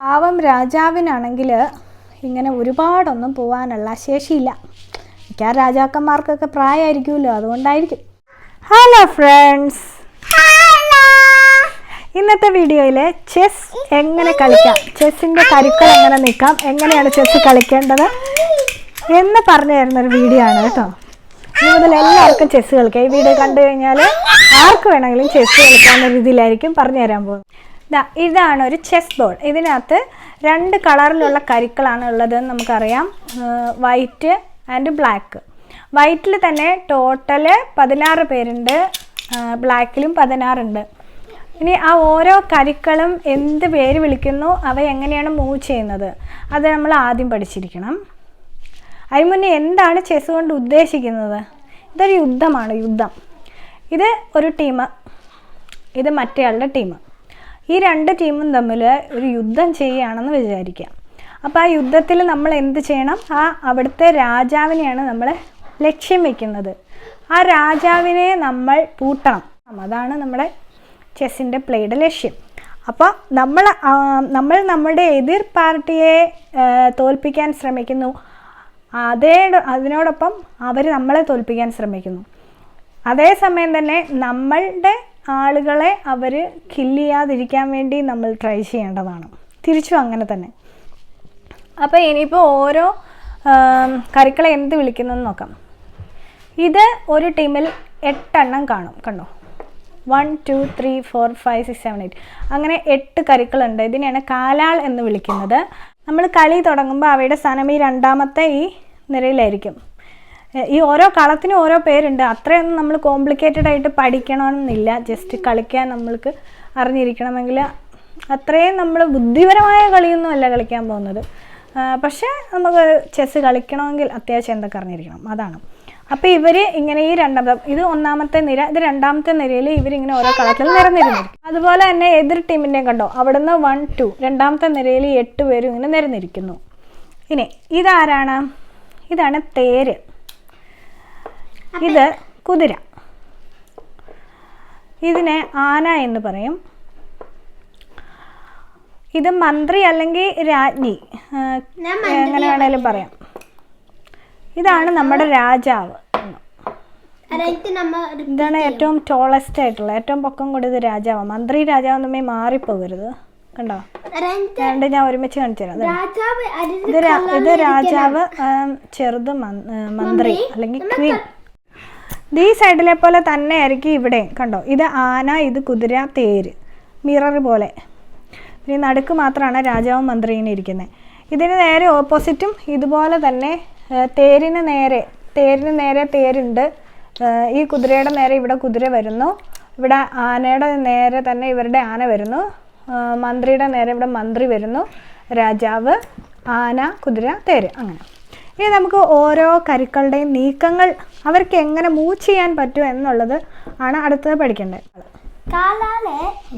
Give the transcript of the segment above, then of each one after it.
പാവം രാജാവിനാണെങ്കിൽ ഇങ്ങനെ ഒരുപാടൊന്നും പോകാനുള്ള ശേഷിയില്ല. മിക്ക രാജാക്കന്മാർക്കൊക്കെ പ്രായമായിരിക്കുമല്ലോ, അതുകൊണ്ടായിരിക്കും. ഹലോ ഫ്രണ്ട്സ്, ഇന്നത്തെ വീഡിയോയിൽ ചെസ് എങ്ങനെ കളിക്കാം, ചെസ്സിൻ്റെ കരുക്കൾ എങ്ങനെ നീക്കാം, എങ്ങനെയാണ് ചെസ് കളിക്കേണ്ടത് എന്ന് പറഞ്ഞു തരുന്നൊരു വീഡിയോ ആണ് കേട്ടോ. ഇനി മുതൽ എല്ലാവർക്കും ചെസ് കളിക്കാം. ഈ വീഡിയോ കണ്ടു കഴിഞ്ഞാൽ ആർക്ക് വേണമെങ്കിലും ചെസ് കളിക്കാവുന്ന രീതിയിലായിരിക്കും പറഞ്ഞു തരാൻ പോകുന്നത്. ഇതാണ് ഒരു ചെസ് ബോർഡ്. ഇതിനകത്ത് 2 കളറിലുള്ള കരുക്കളാണ് ഉള്ളതെന്ന് നമുക്കറിയാം, വൈറ്റ് ആൻഡ് ബ്ലാക്ക്. വൈറ്റിൽ തന്നെ ടോട്ടല് 16 പേരുണ്ട്, ബ്ലാക്കിലും 16 ഉണ്ട്. ഇനി ആ ഓരോ കരുക്കളും എന്ത് പേര് വിളിക്കുന്നു, അവ എങ്ങനെയാണ് മൂവ് ചെയ്യുന്നത്, അത് നമ്മൾ ആദ്യം പഠിച്ചിരിക്കണം. അതിന് മുന്നേ എന്താണ് ചെസ് കൊണ്ട് ഉദ്ദേശിക്കുന്നത്? ഇതൊരു യുദ്ധമാണ്, യുദ്ധം. ഇത് ഒരു ടീം, ഇത് മറ്റേയാളുടെ ടീം. ഈ 2 ടീമും തമ്മിൽ ഒരു യുദ്ധം ചെയ്യുകയാണെന്ന് വിചാരിക്കാം. അപ്പോൾ ആ യുദ്ധത്തിൽ നമ്മൾ എന്ത് ചെയ്യണം? അവിടുത്തെ രാജാവിനെയാണ് നമ്മൾ ലക്ഷ്യം വയ്ക്കുന്നത്. ആ രാജാവിനെ നമ്മൾ പൂട്ടണം. അതാണ് നമ്മുടെ ചെസ്സിൻ്റെ പ്ലേയുടെ ലക്ഷ്യം. അപ്പോൾ നമ്മൾ നമ്മുടെ എതിർ പാർട്ടിയെ തോൽപ്പിക്കാൻ ശ്രമിക്കുന്നു, അതിനോടൊപ്പം അവർ നമ്മളെ തോൽപ്പിക്കാൻ ശ്രമിക്കുന്നു. അതേസമയം തന്നെ നമ്മളുടെ ആളുകളെ അവർ കില്ല് ചെയ്യാതിരിക്കാൻ വേണ്ടി നമ്മൾ ട്രൈ ചെയ്യേണ്ടതാണ്. തിരിച്ചും അങ്ങനെ തന്നെ. അപ്പോൾ ഇനിയിപ്പോൾ ഓരോ കരുക്കളെ എന്ത് വിളിക്കുന്നതെന്ന് നോക്കാം. ഇത് ഒരു ടീമിൽ 8 എണ്ണം കാണും, കണ്ടോ? 1 2 3 4 5 6 7 8 അങ്ങനെ 8 കരുക്കളുണ്ട്. ഇതിനെയാണ് കാലാൾ എന്ന് വിളിക്കുന്നത്. നമ്മൾ കളി തുടങ്ങുമ്പോൾ അവയുടെ സ്ഥാനം ഈ 2ാമത്തെ ഈ നിരയിലായിരിക്കും. ഈ ഓരോ കളത്തിനും ഓരോ പേരുണ്ട്. അത്രയൊന്നും നമ്മൾ കോംപ്ലിക്കേറ്റഡ് ആയിട്ട് പഠിക്കണമെന്നില്ല. ജസ്റ്റ് കളിക്കാൻ നമ്മൾക്ക് അറിഞ്ഞിരിക്കണമെങ്കിൽ അത്രയും നമ്മൾ ബുദ്ധിപരമായ കളിയൊന്നും അല്ല കളിക്കാൻ പോകുന്നത്. പക്ഷേ നമുക്ക് ചെസ്സ് കളിക്കണമെങ്കിൽ അത്യാവശ്യം എന്തൊക്കെ അറിഞ്ഞിരിക്കണം, അതാണ്. അപ്പോൾ ഇവർ ഇങ്ങനെ ഈ ഇത് 1ാമത്തെ നിര, ഇത് 2ാമത്തെ നിരയിൽ ഇവരിങ്ങനെ ഓരോ കളത്തിൽ നിരന്നിരുന്നിരിക്കും. അതുപോലെ തന്നെ എതിർ ടീമിൻ്റെയും കണ്ടോ, അവിടുന്ന് 1 2 2ാമത്തെ നിരയിൽ 8 പേരും ഇങ്ങനെ നിരന്നിരിക്കുന്നു. ഇനി ഇതാരാണ്? ഇതാണ് തേര്, ഇത് കുതിര, ഇതിനെ ആന എന്ന് പറയും. ഇത് മന്ത്രി അല്ലെങ്കിൽ രാജ്ഞി, എങ്ങനെ വേണേലും പറയാം. ഇതാണ് നമ്മുടെ രാജാവ്. ഇതാണ് ഏറ്റവും ടോളസ്റ്റ് ആയിട്ടുള്ള, ഏറ്റവും പൊക്കം കൂടിയത് രാജാവ്. മന്ത്രി രാജാവ് തമ്മിൽ മാറിപ്പോകരുത്, കണ്ടോ? ഞാൻ ഒരുമിച്ച് കാണിച്ചു തരാം. ഇത് രാജാവ്, ചെറുത് മന്ത്രി അല്ലെങ്കിൽ ക്വീൻ. ഈ സൈഡിലെ പോലെ തന്നെ ആയിരിക്കും ഇവിടെ, കണ്ടോ? ഇത് ആന, ഇത് കുതിര, തേര്, മിറർ പോലെ. ഇനി നടുക്ക് മാത്രമാണ് രാജാവും മന്ത്രിയും ഇരിക്കുന്നത്. ഇതിന് നേരെ ഓപ്പോസിറ്റും ഇതുപോലെ തന്നെ തേരിന് നേരെ തേരുണ്ട്. ഈ കുതിരയുടെ നേരെ ഇവിടെ കുതിര വരുന്നു, ഇവിടെ ആനയുടെ നേരെ തന്നെ ഇവരുടെ ആന വരുന്നു, മന്ത്രിയുടെ നേരെ ഇവിടെ മന്ത്രി വരുന്നു, രാജാവ്, ആന, കുതിര, തേര്, അങ്ങനെ. ഇനി നമുക്ക് ഓരോ കരുക്കളുടെയും നീക്കങ്ങൾ അവർക്ക് എങ്ങനെ മൂവ് ചെയ്യാൻ പറ്റും എന്നുള്ളത് ആണ് അടുത്തത് പഠിക്കേണ്ടത്.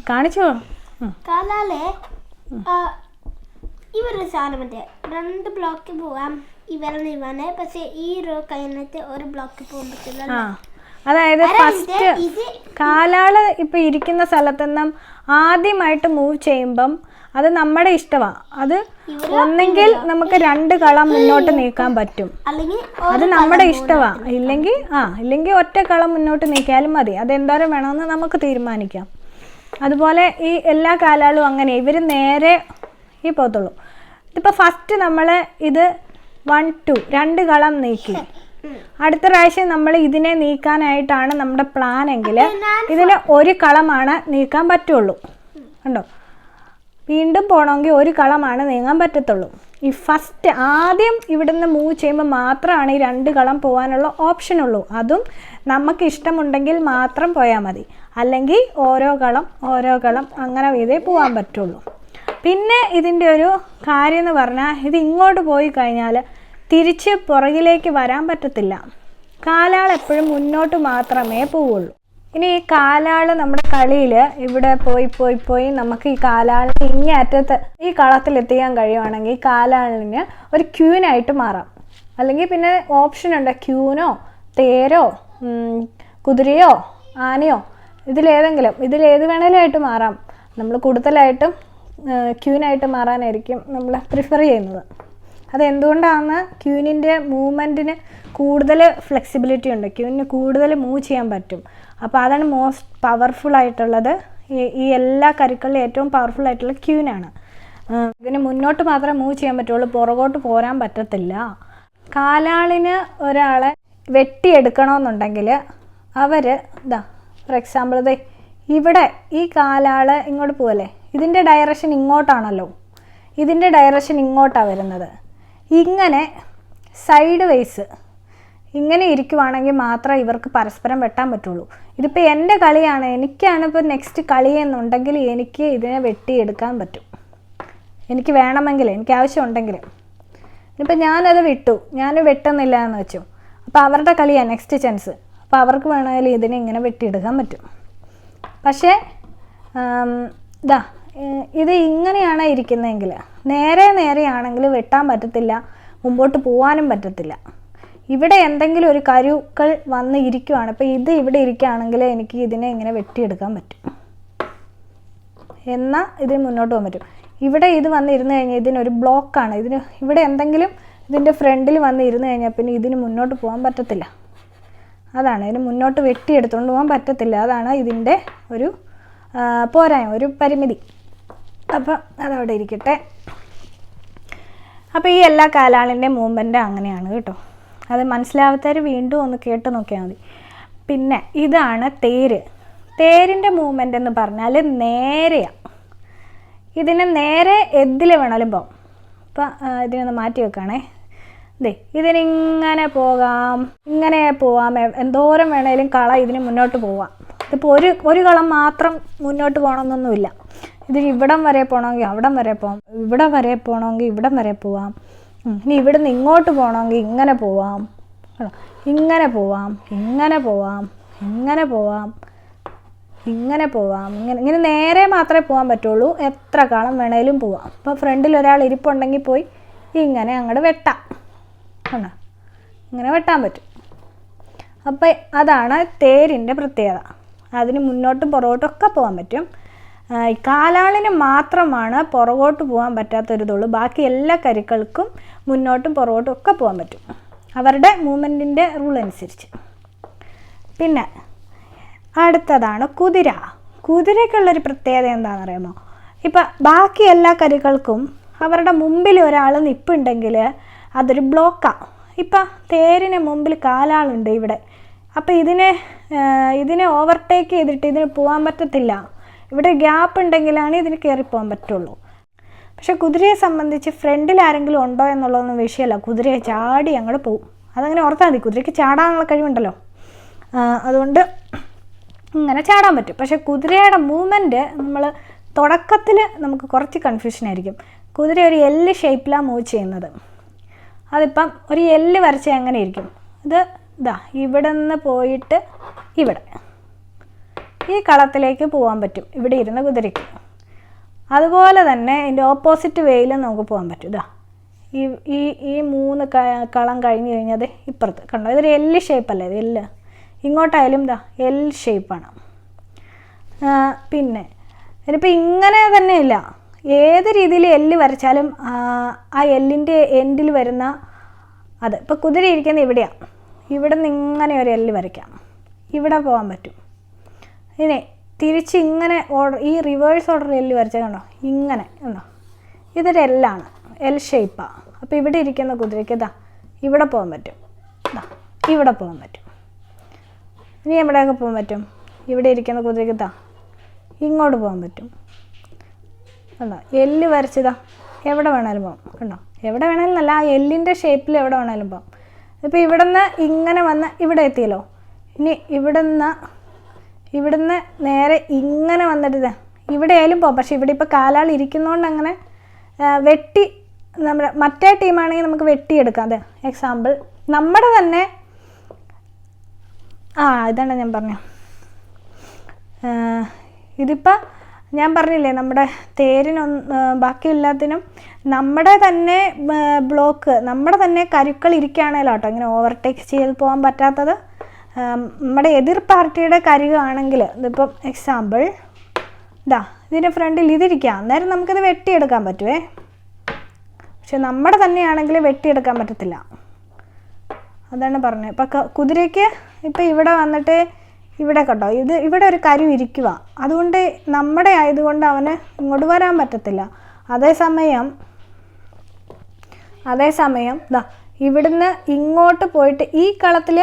കാണിച്ചോ? ഇവരുടെ സാധനത്തെ 2 ബ്ലോക്ക് പോകാം, ഇവരെ പക്ഷേ ഈ റോ കഴിഞ്ഞിട്ട് ഒരു ബ്ലോക്ക് പോകാൻ പറ്റില്ല. അതായത് ഫസ്റ്റ് കാലാള് ഇപ്പൊ ഇരിക്കുന്ന സ്ഥലത്ത് നിന്നും ആദ്യമായിട്ട് മൂവ് ചെയ്യുമ്പം അത് നമ്മുടെ ഇഷ്ടമാണ്. അത് ഒന്നെങ്കിൽ നമുക്ക് 2 കളം മുന്നോട്ട് നീക്കാൻ പറ്റും, അത് നമ്മുടെ ഇഷ്ടമാണ്. ഇല്ലെങ്കിൽ ഒറ്റ കളം മുന്നോട്ട് നീക്കിയാലും മതി. അതെന്തോരം വേണമെന്ന് നമുക്ക് തീരുമാനിക്കാം. അതുപോലെ ഈ എല്ലാ കാലാളും അങ്ങനെ ഇവർ നേരെ ഈ പോകത്തുള്ളൂ. ഇതിപ്പോൾ ഫസ്റ്റ് നമ്മൾ ഇത് 1 2 2 കളം നീക്കി, അടുത്ത പ്രാവശ്യം നമ്മൾ ഇതിനെ നീക്കാനായിട്ടാണ് നമ്മുടെ പ്ലാൻ എങ്കിൽ ഇതിന് 1 കളമാണ് നീക്കാൻ പറ്റുള്ളൂ, കണ്ടോ? വീണ്ടും പോകണമെങ്കിൽ 1 കളമാണ് നീങ്ങാൻ പറ്റത്തുള്ളൂ. ഈ ഫസ്റ്റ് ആദ്യം ഇവിടുന്ന് മൂവ് ചെയ്യുമ്പോൾ മാത്രമാണ് ഈ 2 കളം പോകാനുള്ള ഓപ്ഷനുള്ളൂ. അതും നമുക്ക് ഇഷ്ടമുണ്ടെങ്കിൽ മാത്രം പോയാൽ മതി, അല്ലെങ്കിൽ ഓരോ കളം അങ്ങനെ ഇതേ പോകാൻ പറ്റുള്ളൂ. പിന്നെ ഇതിൻ്റെ ഒരു കാര്യം എന്ന് പറഞ്ഞാൽ, ഇത് ഇങ്ങോട്ട് പോയി കഴിഞ്ഞാൽ തിരിച്ച് പുറകിലേക്ക് വരാൻ പറ്റത്തില്ല. കാലാൾ എപ്പോഴും മുന്നോട്ട് മാത്രമേ പോവുള്ളൂ. ഇനി ഈ കാലാൾ നമ്മുടെ കളിയിൽ ഇവിടെ പോയി നമുക്ക് ഈ കാലാളിന് ഇങ്ങേ അറ്റത്ത് ഈ കളത്തിലെത്തിക്കാൻ കഴിയുവാണെങ്കിൽ കാലാളിന് ഒരു ക്യൂനായിട്ട് മാറാം. അല്ലെങ്കിൽ പിന്നെ ഓപ്ഷൻ ഉണ്ട്, ക്യൂനോ തേരോ കുതിരയോ ആനയോ ഇതിലേത് വേണേലും ആയിട്ട് മാറാം. നമ്മൾ കൂടുതലായിട്ടും ക്യൂനായിട്ട് മാറാനായിരിക്കും നമ്മൾ പ്രിഫർ ചെയ്യുന്നത്. അതെന്തുകൊണ്ടാണ്? ക്യൂനിൻ്റെ മൂവ്മെൻറ്റിന് കൂടുതൽ ഫ്ലെക്സിബിലിറ്റി ഉണ്ട്, ക്യൂനിന് കൂടുതൽ മൂവ് ചെയ്യാൻ പറ്റും. അപ്പോൾ അതാണ് മോസ്റ്റ് പവർഫുൾ ആയിട്ടുള്ളത്. ഈ എല്ലാ കരുക്കളിലും ഏറ്റവും പവർഫുൾ ആയിട്ടുള്ള ക്യൂനാണ്. ഇതിന് മുന്നോട്ട് മാത്രമേ മൂവ് ചെയ്യാൻ പറ്റുള്ളൂ, പുറകോട്ട് പോരാൻ പറ്റത്തില്ല. കാലാളിന് ഒരാളെ വെട്ടിയെടുക്കണമെന്നുണ്ടെങ്കിൽ അവർ ഫോർ എക്സാമ്പിൾ ഇവിടെ ഈ കാലാൾ ഇങ്ങോട്ട് പോകല്ലേ, ഇതിൻ്റെ ഡയറക്ഷൻ ഇങ്ങോട്ടാണല്ലോ, ഇതിൻ്റെ ഡയറക്ഷൻ ഇങ്ങോട്ടാണ് വരുന്നത്. ഇങ്ങനെ സൈഡ് വേസ് ഇങ്ങനെ ഇരിക്കുവാണെങ്കിൽ മാത്രമേ ഇവർക്ക് പരസ്പരം വെട്ടാൻ പറ്റുള്ളൂ. ഇതിപ്പോൾ എൻ്റെ കളിയാണ്, എനിക്കാണ് ഇപ്പോൾ നെക്സ്റ്റ് കളി എന്നുണ്ടെങ്കിൽ എനിക്ക് ഇതിനെ വെട്ടിയെടുക്കാൻ പറ്റും, എനിക്ക് വേണമെങ്കിൽ, എനിക്ക് ആവശ്യമുണ്ടെങ്കിൽ. ഇനിയിപ്പോൾ ഞാനത് വിട്ടു, ഞാൻ വെട്ടുന്നില്ല എന്ന് വെച്ചു, അപ്പോൾ അവരുടെ കളിയാണ് നെക്സ്റ്റ് ചാൻസ്, അപ്പോൾ അവർക്ക് വേണമെങ്കിൽ ഇതിനെ ഇങ്ങനെ വെട്ടിയെടുക്കാൻ പറ്റും. പക്ഷേ ഇത് ഇങ്ങനെയാണ് ഇരിക്കുന്നതെങ്കിൽ, നേരെയാണെങ്കിൽ വെട്ടാൻ പറ്റത്തില്ല, മുമ്പോട്ട് പോകാനും പറ്റത്തില്ല. ഇവിടെ എന്തെങ്കിലും ഒരു കരുക്കൾ വന്ന് ഇരിക്കുവാണ്, അപ്പോൾ ഇത് ഇവിടെ ഇരിക്കുകയാണെങ്കിൽ എനിക്ക് ഇതിനെ ഇങ്ങനെ വെട്ടിയെടുക്കാൻ പറ്റും, എന്നാൽ ഇതിന് മുന്നോട്ട് പോകാൻ പറ്റും. ഇവിടെ ഇത് വന്നിരുന്ന് കഴിഞ്ഞാൽ ഇതിനൊരു ബ്ലോക്കാണ്, ഇവിടെ എന്തെങ്കിലും ഇതിൻ്റെ ഫ്രണ്ടിൽ വന്ന് ഇരുന്ന് കഴിഞ്ഞാൽ പിന്നെ ഇതിന് മുന്നോട്ട് പോകാൻ പറ്റത്തില്ല. അതാണ് ഇതിന് മുന്നോട്ട് വെട്ടിയെടുത്തുകൊണ്ട് പോകാൻ പറ്റത്തില്ല. അതാണ് ഇതിൻ്റെ ഒരു പോരായ്മ, ഒരു പരിമിതി. അപ്പം അതവിടെ ഇരിക്കട്ടെ. അപ്പോൾ ഈ എല്ലാ കാലാളിൻ്റെ മൂവ്മെൻറ്റ് അങ്ങനെയാണ് കേട്ടോ. അത് മനസ്സിലാവാത്തവർ വീണ്ടും ഒന്ന് കേട്ട് നോക്കിയാൽ മതി. പിന്നെ ഇതാണ് തേര്. തേരിൻ്റെ മൂവ്മെൻ്റ് എന്ന് പറഞ്ഞാൽ നേരെയാണ്. ഇതിന് നേരെ എന്തിൽ വേണമല്ലോ പോകാം. അപ്പം ഇതിനൊന്ന് മാറ്റി വെക്കുകയാണേ. ഇതിനിങ്ങനെ പോകാം, ഇങ്ങനെ പോവാം, എന്തോരം വേണേലും കള ഇതിന് മുന്നോട്ട് പോവാം. ഇതിപ്പോൾ ഒരു കളം മാത്രം മുന്നോട്ട് പോകണമെന്നൊന്നുമില്ല. ഇതിന് ഇവിടം വരെ പോകണമെങ്കിൽ അവിടം വരെ പോകാം, ഇവിടെ വരെ പോകണമെങ്കിൽ ഇവിടം വരെ പോവാം. ഇനി ഇവിടുന്ന് ഇങ്ങോട്ട് പോകണമെങ്കിൽ ഇങ്ങനെ പോവാം, ഇങ്ങനെ പോവാം, ഇങ്ങനെ പോവാം, ഇങ്ങനെ പോവാം, ഇങ്ങനെ പോവാം. ഇങ്ങനെ നേരെ മാത്രമേ പോകാൻ പറ്റുള്ളൂ, എത്ര കാലം വേണേലും പോവാം. ഇപ്പോൾ ഫ്രണ്ടിൽ ഒരാൾ ഇരിപ്പുണ്ടെങ്കിൽ പോയി ഇങ്ങനെ അങ്ങോട്ട് വെട്ടാം, ഇങ്ങനെ വെട്ടാൻ പറ്റും. അപ്പോൾ അതാണ് തേരിൻ്റെ പ്രത്യേകത. അതിന് മുന്നോട്ടും പുറകോട്ടും ഒക്കെ പോകാൻ പറ്റും. ഈ കാലാളിന് മാത്രമാണ് പുറകോട്ട് പോകാൻ പറ്റാത്തൊരിതുള്ളൂ. ബാക്കി എല്ലാ കരുക്കൾക്കും മുന്നോട്ടും പുറകോട്ടും ഒക്കെ പോകാൻ പറ്റും, അവരുടെ മൂവ്മെൻറ്റിൻ്റെ റൂൾ അനുസരിച്ച്. പിന്നെ അടുത്തതാണ് കുതിര. കുതിരയ്ക്കുള്ളൊരു പ്രത്യേകത എന്താണെന്ന് അറിയാമോ? ഇപ്പം ബാക്കി എല്ലാ കരുക്കൾക്കും അവരുടെ മുമ്പിൽ ഒരാൾ നിൽപ്പുണ്ടെങ്കിൽ അതൊരു ബ്ലോക്കാണ്. ഇപ്പം തേരിന് മുമ്പിൽ കാലാളുണ്ട് ഇവിടെ, അപ്പോൾ ഇതിനെ ഓവർടേക്ക് ചെയ്തിട്ട് ഇതിന് പോകാൻ പറ്റത്തില്ല. ഇവിടെ ഗ്യാപ്പ് ഉണ്ടെങ്കിലാണ് ഇതിന് കയറിപ്പോകാൻ പറ്റുള്ളൂ. പക്ഷേ കുതിരയെ സംബന്ധിച്ച് ഫ്രണ്ടിൽ ആരെങ്കിലും ഉണ്ടോ എന്നുള്ളതൊന്നും വിഷയമല്ല, കുതിരയെ ചാടി അങ്ങോട്ട് പോകും. അതങ്ങനെ ഓർത്താൽ മതി, കുതിരയ്ക്ക് ചാടാനുള്ള കഴിവുണ്ടല്ലോ, അതുകൊണ്ട് ഇങ്ങനെ ചാടാൻ പറ്റും. പക്ഷേ കുതിരയുടെ മൂവ്മെൻറ്റ് നമ്മൾ തുടക്കത്തിൽ നമുക്ക് കുറച്ച് കൺഫ്യൂഷനായിരിക്കും. കുതിര ഒരു എല്ല് ഷേപ്പിലാണ് മൂവ് ചെയ്യുന്നത്. അതിപ്പം ഒരു എല്ല് വരച്ച എങ്ങനെ ഇരിക്കും? ഇവിടെ നിന്ന് പോയിട്ട് ഇവിടെ ഈ കളത്തിലേക്ക് പോകാൻ പറ്റും ഇവിടെ ഇരുന്ന കുതിരയ്ക്ക്. അതുപോലെ തന്നെ ഇതിൻ്റെ ഓപ്പോസിറ്റ് വേയിലും നമുക്ക് പോകാൻ പറ്റും. ഈ 3 കളം കഴിഞ്ഞ് കഴിഞ്ഞത് ഇപ്പുറത്ത് കണ്ടോ, ഇതൊരു എല്ല് ഷേപ്പല്ലേ, ഇത് എല്ല് ഇങ്ങോട്ടായാലും എൽ ഷേപ്പാണ്. പിന്നെ ഇതിപ്പോൾ ഇങ്ങനെ തന്നെയില്ല, ഏത് രീതിയിൽ എല്ല് വരച്ചാലും ആ എല്ലിൻ്റെ എൻഡിൽ വരുന്ന അത് ഇപ്പോൾ കുതിര ഇരിക്കുന്നത് ഇവിടെയാണ്, ഇവിടെ നിന്ന് ഇങ്ങനെ ഒരു എല്ല് വരയ്ക്കാം, ഇവിടെ പോകാൻ പറ്റും. ഇനി തിരിച്ച് ഇങ്ങനെ ഈ റിവേഴ്സ് ഓർഡർ എല്ല് വരച്ചാൽ കണ്ടോ, ഇങ്ങനെ കണ്ടോ, ഇതൊരു എല്ലാണ്, എൽ ഷേപ്പാണ്. അപ്പോൾ ഇവിടെ ഇരിക്കുന്ന കുതിരയ്ക്ക് ഇവിടെ പോകാൻ പറ്റും, ഇവിടെ പോകാൻ പറ്റും. ഇനി എവിടെയൊക്കെ പോകാൻ പറ്റും? ഇവിടെ ഇരിക്കുന്ന കുതിരയ്ക്ക് ഇങ്ങോട്ട് പോകാൻ പറ്റും. കണ്ടോ, എല്ല് വരച്ചതാ എവിടെ വേണേലും പോകാം. കണ്ടോ, എവിടെ വേണേലും അല്ല, ആ എല്ലിൻ്റെ ഷേപ്പിൽ എവിടെ വേണേലും പോകാം. ഇപ്പോൾ ഇവിടെ നിന്ന് ഇങ്ങനെ വന്ന് ഇവിടെ എത്തിയല്ലോ, ഇനി ഇവിടുന്ന് നേരെ ഇങ്ങനെ വന്നിട്ട് ഇവിടെ ആയാലും പോകാം. പക്ഷേ ഇവിടെ ഇപ്പോൾ കാലാൾ ഇരിക്കുന്നതുകൊണ്ട് അങ്ങനെ വെട്ടി നമ്മുടെ മറ്റേ ടീമാണെങ്കിൽ നമുക്ക് വെട്ടിയെടുക്കാം. അതെ, എക്സാമ്പിൾ നമ്മുടെ തന്നെ ഇതാണ് ഞാൻ പറഞ്ഞു. ഇതിപ്പോൾ ഞാൻ പറഞ്ഞില്ലേ, നമ്മുടെ ബാക്കി എല്ലാത്തിനും നമ്മുടെ തന്നെ ബ്ലോക്ക്, നമ്മുടെ തന്നെ കരുക്കൾ ഇരിക്കുകയാണല്ലോ കേട്ടോ ഇങ്ങനെ ഓവർടേക്ക് ചെയ്ത് പോകാൻ പറ്റാത്തത്. നമ്മുടെ എതിർ പാർട്ടിയുടെ കരുകാണെങ്കിൽ ഇതിപ്പം എക്സാമ്പിൾ ഇതാ ഇതിൻ്റെ ഫ്രണ്ടിൽ ഇതിരിക്കുക. അന്നേരം നമുക്കിത് വെട്ടിയെടുക്കാൻ പറ്റുമേ. പക്ഷെ നമ്മുടെ തന്നെയാണെങ്കിൽ വെട്ടിയെടുക്കാൻ പറ്റത്തില്ല. അതാണ് പറഞ്ഞത്. ഇപ്പം കുതിരയ്ക്ക് ഇപ്പം ഇവിടെ വന്നിട്ട് ഇവിടെ കണ്ടോ, ഇത് ഇവിടെ ഒരു കരു ഇരിക്കുക. അതുകൊണ്ട് നമ്മുടെ ആയതുകൊണ്ട് അവന് ഇങ്ങോട്ട് വരാൻ പറ്റത്തില്ല. അതേസമയം ഇതാ ഇവിടുന്ന് ഇങ്ങോട്ട് പോയിട്ട് ഈ കളത്തിൽ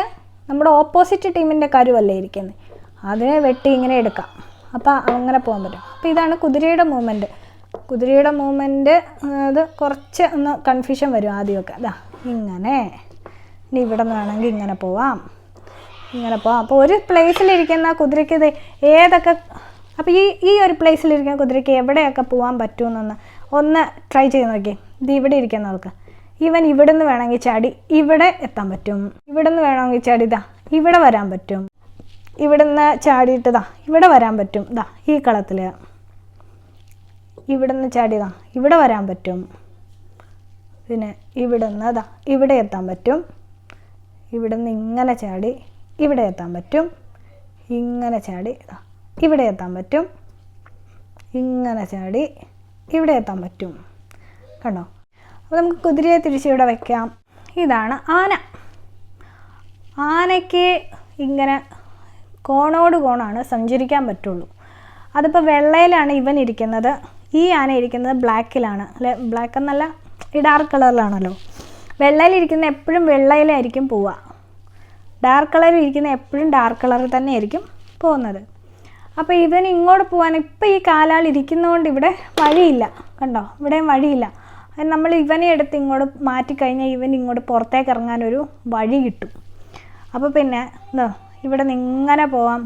നമ്മുടെ ഓപ്പോസിറ്റ് ടീമിൻ്റെ കരുവല്ലേ ഇരിക്കുന്നത്, അതിനെ വെട്ടി ഇങ്ങനെ എടുക്കാം. അപ്പോൾ അങ്ങനെ പോകാൻ പറ്റും. അപ്പോൾ ഇതാണ് കുതിരയുടെ മൂവ്മെൻറ്റ്. കുതിരയുടെ മൂവ്മെൻറ്റ് അത് കുറച്ച് ഒന്ന് കൺഫ്യൂഷൻ വരും ആദ്യമൊക്കെ. അതാ ഇങ്ങനെ, ഇനി ഇവിടെ നിന്ന് വേണമെങ്കിൽ ഇങ്ങനെ പോവാം. അപ്പോൾ ഒരു പ്ലേസിലിരിക്കുന്ന കുതിരയ്ക്ക് ഇത് ഏതൊക്കെ, അപ്പോൾ ഈ ഒരു പ്ലേസിലിരിക്കുന്ന കുതിരയ്ക്ക് എവിടെയൊക്കെ പോകാൻ പറ്റുമെന്നൊന്ന് ഒന്ന് ട്രൈ ചെയ്ത് നോക്കി. ഇത് ഇവിടെ ഇരിക്കുന്നവർക്ക് ഇവൻ ഇവിടെ നിന്ന് വേണമെങ്കിൽ ചാടി ഇവിടെ എത്താൻ പറ്റും. ഇവിടെ നിന്ന് വേണമെങ്കിൽ ചാടി ഇതാ ഇവിടെ വരാൻ പറ്റും. ഇവിടെ നിന്ന് ചാടിയിട്ട് ഇതാ ഇവിടെ വരാൻ പറ്റും. ഇതാ ഈ കളത്തിൽ ഇവിടെ നിന്ന് ചാടിയതാ ഇവിടെ വരാൻ പറ്റും. പിന്നെ ഇവിടെ നിന്ന് അതാ ഇവിടെ എത്താൻ പറ്റും. ഇവിടെ നിന്ന് ഇങ്ങനെ ചാടി ഇവിടെ എത്താൻ പറ്റും. ഇങ്ങനെ ചാടി ഇവിടെ എത്താൻ പറ്റും. ഇങ്ങനെ ചാടി ഇവിടെ എത്താൻ പറ്റും. കണ്ടോ? അപ്പോൾ നമുക്ക് കുതിരയെ തിരിച്ചിവിടെ വയ്ക്കാം. ഇതാണ് ആന. ആനയ്ക്ക് ഇങ്ങനെ കോണോട് കോണാണ് സഞ്ചരിക്കാൻ പറ്റുള്ളൂ. അതിപ്പോൾ വെള്ളയിലാണ് ഇവൻ ഇരിക്കുന്നത്. ഈ ആന ഇരിക്കുന്നത് ബ്ലാക്കിലാണ് അല്ലെ, ബ്ലാക്ക് എന്നല്ല ഈ ഡാർക്ക് കളറിലാണല്ലോ. വെള്ളയിലിരിക്കുന്ന എപ്പോഴും വെള്ളയിലായിരിക്കും പോവുക. ഡാർക്ക് കളറിൽ ഇരിക്കുന്ന എപ്പോഴും ഡാർക്ക് കളറിൽ തന്നെ ആയിരിക്കും പോകുന്നത്. അപ്പോൾ ഇവൻ ഇങ്ങോട്ട് പോകാൻ ഇപ്പോൾ ഈ കാലാൾ ഇരിക്കുന്നതുകൊണ്ട് ഇവിടെ വഴിയില്ല. കണ്ടോ? ഇവിടെയും വഴിയില്ല. നമ്മൾ ഇവനെ എടുത്ത് ഇങ്ങോട്ട് മാറ്റിക്കഴിഞ്ഞാൽ ഇവൻ ഇങ്ങോട്ട് പുറത്തേക്ക് ഇറങ്ങാനൊരു വഴി കിട്ടും. അപ്പോൾ പിന്നെ എന്താ ഇവിടെ നിന്ന് ഇങ്ങനെ പോവാം.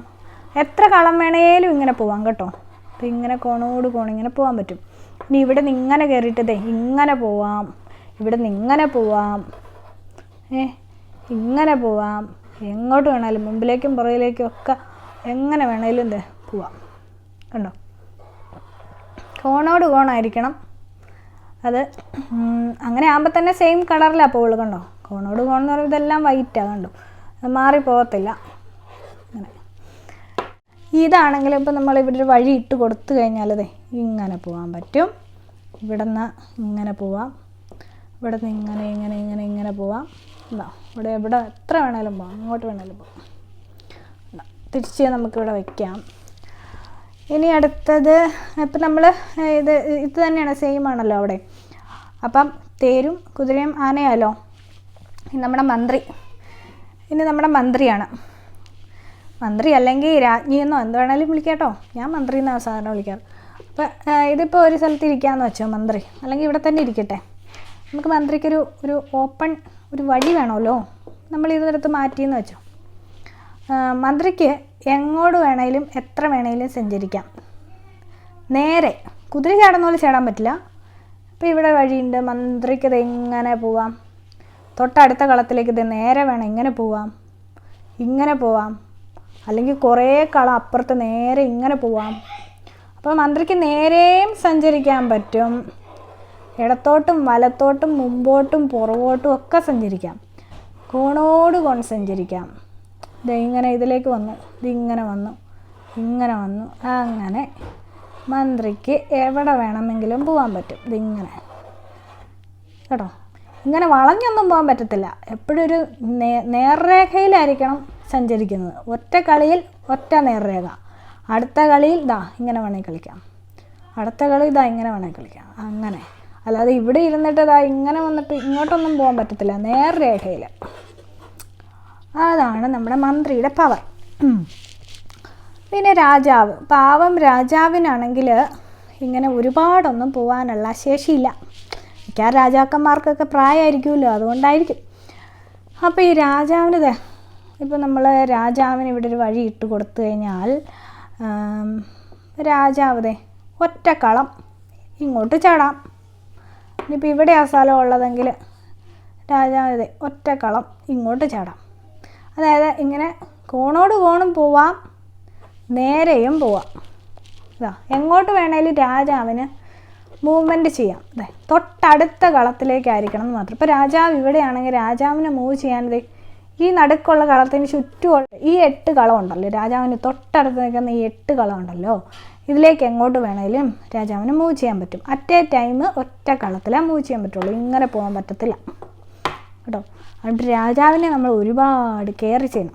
എത്ര കളം വേണേലും ഇങ്ങനെ പോവാം കേട്ടോ. അപ്പോൾ ഇങ്ങനെ കോണോട് കോൺ ഇങ്ങനെ പോകാൻ പറ്റും. ഇനി ഇവിടെ നിന്ന് ഇങ്ങനെ കയറിയിട്ടതേ ഇങ്ങനെ പോവാം. ഇവിടെ നിന്ന് ഇങ്ങനെ പോവാം. ഇങ്ങനെ പോവാം. എങ്ങോട്ട് വേണേലും മുമ്പിലേക്കും പുറകിലേക്കും ഒക്കെ എങ്ങനെ വേണേലും എന്തേ പോവാം. കണ്ടോ? കോണോട് കോണായിരിക്കണം അത്. അങ്ങനെ ആകുമ്പോൾ തന്നെ സെയിം കളറിലാണ് പോവുള്ളൂ. കണ്ടോ? കോണോട് കോൺ എന്ന് പറയുമ്പോൾ ഇതെല്ലാം വൈറ്റാണ്. കണ്ടോ? മാറിപ്പോകത്തില്ല. അങ്ങനെ ഇതാണെങ്കിലും ഇപ്പം നമ്മൾ ഇവിടെ ഒരു വഴി ഇട്ട് കൊടുത്തു കഴിഞ്ഞാൽ അതെ ഇങ്ങനെ പോകാൻ പറ്റും. ഇവിടെ നിന്ന് ഇങ്ങനെ പോവാം. ഇവിടെ നിന്ന് ഇങ്ങനെ ഇങ്ങനെ ഇങ്ങനെ ഇങ്ങനെ പോവാം. എന്താ ഇവിടെ എവിടെ എത്ര വേണേലും പോവാം. അങ്ങോട്ട് വേണേലും പോവാം. തിരിച്ച് നമുക്കിവിടെ വയ്ക്കാം. ഇനി അടുത്തത് ഇപ്പം നമ്മൾ ഇത് തന്നെയാണ്, സെയിം ആണല്ലോ അവിടെ. അപ്പം തേരും കുതിരയും ആനയാലോ. നമ്മുടെ മന്ത്രി ഇനി നമ്മുടെ മന്ത്രിയാണ്. മന്ത്രി അല്ലെങ്കിൽ രാജ്ഞിയെന്നോ എന്ത് വേണേലും വിളിക്കാട്ടോ. ഞാൻ മന്ത്രി എന്നാണ് സാധാരണ വിളിക്കാറ്. അപ്പം ഇതിപ്പോൾ ഒരു സ്ഥലത്ത് ഇരിക്കാമെന്ന് വെച്ചോ മന്ത്രി, അല്ലെങ്കിൽ ഇവിടെ തന്നെ ഇരിക്കട്ടെ. നമുക്ക് മന്ത്രിക്കൊരു ഓപ്പൺ ഒരു വഴി വേണമല്ലോ. നമ്മൾ ഇതെടുത്ത് മാറ്റിയെന്ന് വെച്ചോ. മന്ത്രിക്ക് എങ്ങോട്ട് വേണേലും എത്ര വേണേലും സഞ്ചരിക്കാം. നേരെ കുതിര ചാടുന്ന പോലെ ചാടാൻ പറ്റില്ല. അപ്പോൾ ഇവിടെ വഴിയുണ്ട്. മന്ത്രിക്ക് ഇത് എങ്ങനെ പോവാം. തൊട്ടടുത്ത കളത്തിലേക്ക് ഇത് നേരെ വേണം ഇങ്ങനെ പോവാം. ഇങ്ങനെ പോവാം. അല്ലെങ്കിൽ കുറേ കളം അപ്പുറത്ത് നേരെ ഇങ്ങനെ പോവാം. അപ്പോൾ മന്ത്രിക്ക് നേരെയും സഞ്ചരിക്കാൻ പറ്റും. ഇടത്തോട്ടും വലത്തോട്ടും മുമ്പോട്ടും പുറകോട്ടും ഒക്കെ സഞ്ചരിക്കാം. കോണോട് കോൺ സഞ്ചരിക്കാം. ഇത് ഇങ്ങനെ ഇതിലേക്ക് വന്നു, ഇതിങ്ങനെ വന്നു, ഇങ്ങനെ വന്നു. അങ്ങനെ മന്ത്രിക്ക് എവിടെ വേണമെങ്കിലും പോകാൻ പറ്റും. ഇതിങ്ങനെ കേട്ടോ. ഇങ്ങനെ വളഞ്ഞൊന്നും പോകാൻ പറ്റത്തില്ല. എപ്പോഴും ഒരു നേർരേഖയിലായിരിക്കണം സഞ്ചരിക്കുന്നത്. ഒറ്റ കളിയിൽ ഒറ്റ നേർരേഖ. അടുത്ത കളിയിൽ ഇതാ ഇങ്ങനെ വേണമെങ്കിൽ കളിക്കാം. അടുത്ത കളി ഇതാ ഇങ്ങനെ വേണമെങ്കിൽ കളിക്കാം. അങ്ങനെ അല്ലാതെ ഇവിടെ ഇരുന്നിട്ട് ഇതാ ഇങ്ങനെ വന്നിട്ട് ഇങ്ങോട്ടൊന്നും പോകാൻ പറ്റത്തില്ല. നേർരേഖയിൽ. അതാണ് നമ്മുടെ മന്ത്രിയുടെ പവർ. പിന്നെ രാജാവ്, പാവം രാജാവിനാണെങ്കിൽ ഇങ്ങനെ ഒരുപാടൊന്നും പോകാനുള്ള ശേഷിയില്ല. മിക്ക രാജാക്കന്മാർക്കൊക്കെ പ്രായമായിരിക്കുമല്ലോ, അതുകൊണ്ടായിരിക്കും. അപ്പോൾ ഈ രാജാവിന് ഇപ്പോൾ നമ്മൾ രാജാവിന് ഇവിടെ ഒരു വഴി ഇട്ട് കൊടുത്തു കഴിഞ്ഞാൽ രാജാവ് ഒറ്റ കളം ഇങ്ങോട്ട് ചാടാം. ഇനിയിപ്പോൾ ഇവിടെ ആ സ്ഥലം ഉള്ളതെങ്കിൽ രാജാവ് ഒറ്റ കളം ഇങ്ങോട്ട് ചാടാം. അതായത് ഇങ്ങനെ കോണോട് കോണും പോവാം, നേരെയും പോവാം. ഇതാ എങ്ങോട്ട് വേണേലും രാജാവിന് മൂവ്മെൻറ്റ് ചെയ്യാം. അതെ തൊട്ടടുത്ത കളത്തിലേക്കായിരിക്കണം എന്ന് മാത്രം. ഇപ്പോൾ രാജാവ് ഇവിടെയാണെങ്കിൽ രാജാവിനെ മൂവ് ചെയ്യാൻ ഈ നടുക്കുള്ള കളത്തിന് ചുറ്റുമുള്ള ഈ 8 കളം ഉണ്ടല്ലോ, രാജാവിന് തൊട്ടടുത്ത് നിൽക്കുന്ന ഈ 8 കളം ഉണ്ടല്ലോ, ഇതിലേക്ക് എങ്ങോട്ട് വേണേലും രാജാവിന് മൂവ് ചെയ്യാൻ പറ്റും. അറ്റ് എ ടൈം ഒറ്റ കളത്തിലേ മൂവ് ചെയ്യാൻ പറ്റുള്ളൂ, ഇങ്ങനെ പോകാൻ പറ്റത്തില്ല കേട്ടോ. അതുകൊണ്ട് രാജാവിനെ നമ്മൾ ഒരുപാട് കെയർ ചെയ്യണം.